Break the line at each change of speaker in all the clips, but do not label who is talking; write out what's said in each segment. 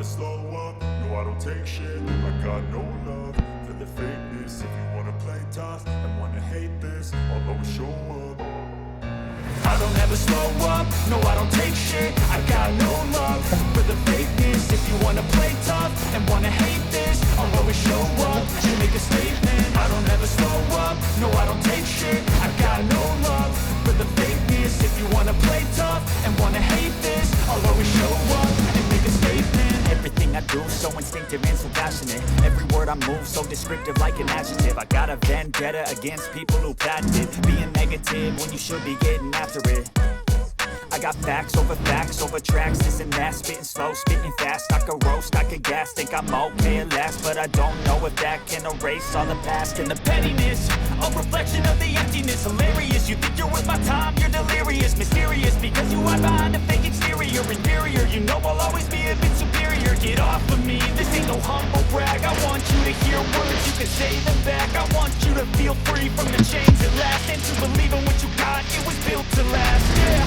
slow up, no I don't take shit. I got no love for the fakeness. If you wanna play tough and wanna hate this, I'll always show up. I don't ever slow up, no I don't take shit. I got no love for the fakeness. If you wanna play tough and wanna hate this, I'll always show up and make a statement. I don't ever slow up, no I don't take shit. I got no love for the fakeness. If you wanna play tough and wanna hate this, I'll always show up and make a statement.
Everything I do so instinctive and so passionate. Every word I move so descriptive like an adjective. I got a vendetta against people who patented being negative when you should be getting after it. I got facts over tracks, this and that. Spitting slow, spitting fast. I could roast, I could gas. Think I'm okay at last, but I don't know if that can erase all the past and the pettiness. A reflection of the emptiness. Hilarious, you think you're worth my time, you're delirious. Mysterious, because you hide behind a fake exterior. Inferior, you know I'll always be a bit superior. Get off of me, this ain't no humble brag. I want you to hear words, you can say them back. I want you to feel free from the chains at last, and to believe in what you got, it was built to last, yeah.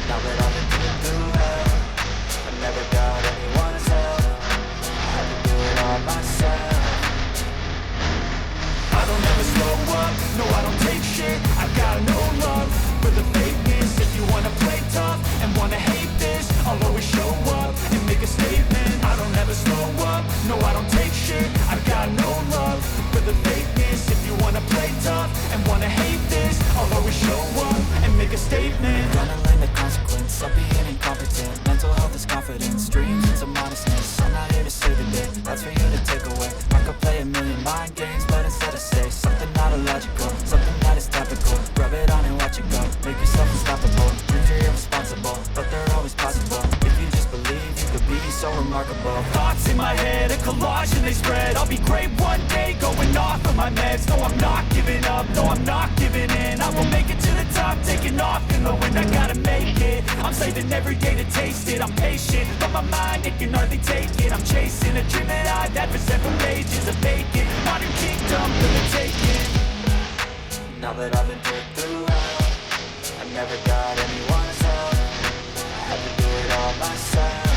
Now that I've been through hell, I never got anyone's help. I had to do it all myself.
I don't ever slow up, no I don't take shit. I got no love for the fakeness. If you wanna play tough and wanna hate this, I'll always show up and make a statement. I don't ever slow up, no I don't take shit. I got no love for the fakeness. If you wanna play tough and wanna hate this, I'll always show up and make a statement.
Gonna learn the consequence of being incompetent. Mental health is confidence, dreams into modestness. I'm not here to save the day, that's for you to take away. I could play a million mind games, but instead I say something not illogical, something that is topical. Rub it on and watch it go, make yourself unstoppable. Dreams are irresponsible, but they're always possible. If you just believe, you could be so remarkable.
Thoughts in my head, a collage and they spread. I'll be great one day, going off of my meds. No, I'm not giving up, no, I'm not giving in. I will make it to the top, taking off in the wind. I gotta make it, I'm saving every day to taste it. I'm patient, but my mind, it can hardly take it. I'm chasing a dream that I've had for several pages of vacant. Modern kingdom for the taking.
Now that I've been put through hell, I never got anyone's help. I had to do it all myself.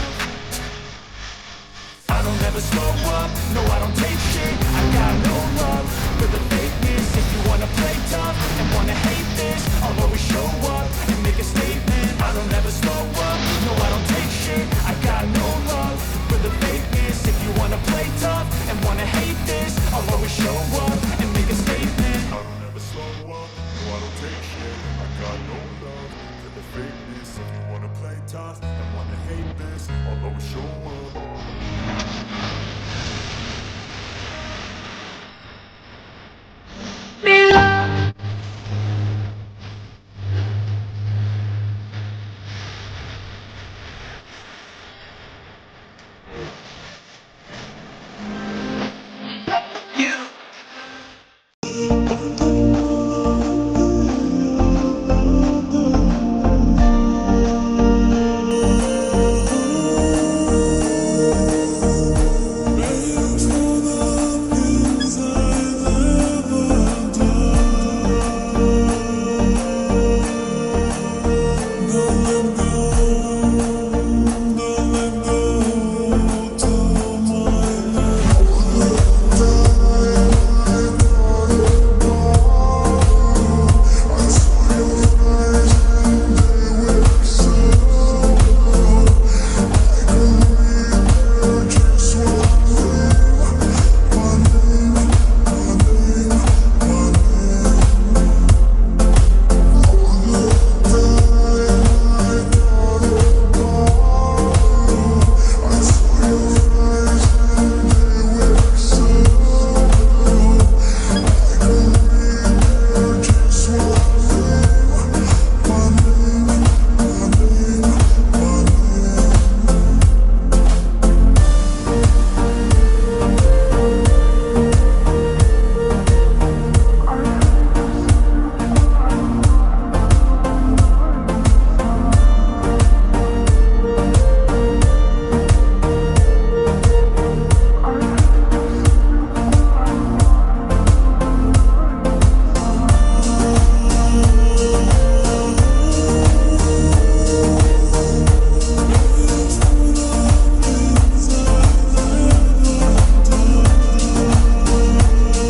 I don't ever slow up, no I don't take shit. I got no love for the fakeness. If you wanna play tough and wanna hate this, I'll always show up and make a statement. I don't ever slow up, no I don't take shit. I got no love for the fakeness. If you wanna play tough and wanna hate this, I'll always show up and make a statement. I don't ever slow up, no I don't take shit. I got no love for the fakeness. If you wanna play tough and wanna hate this, I'll always show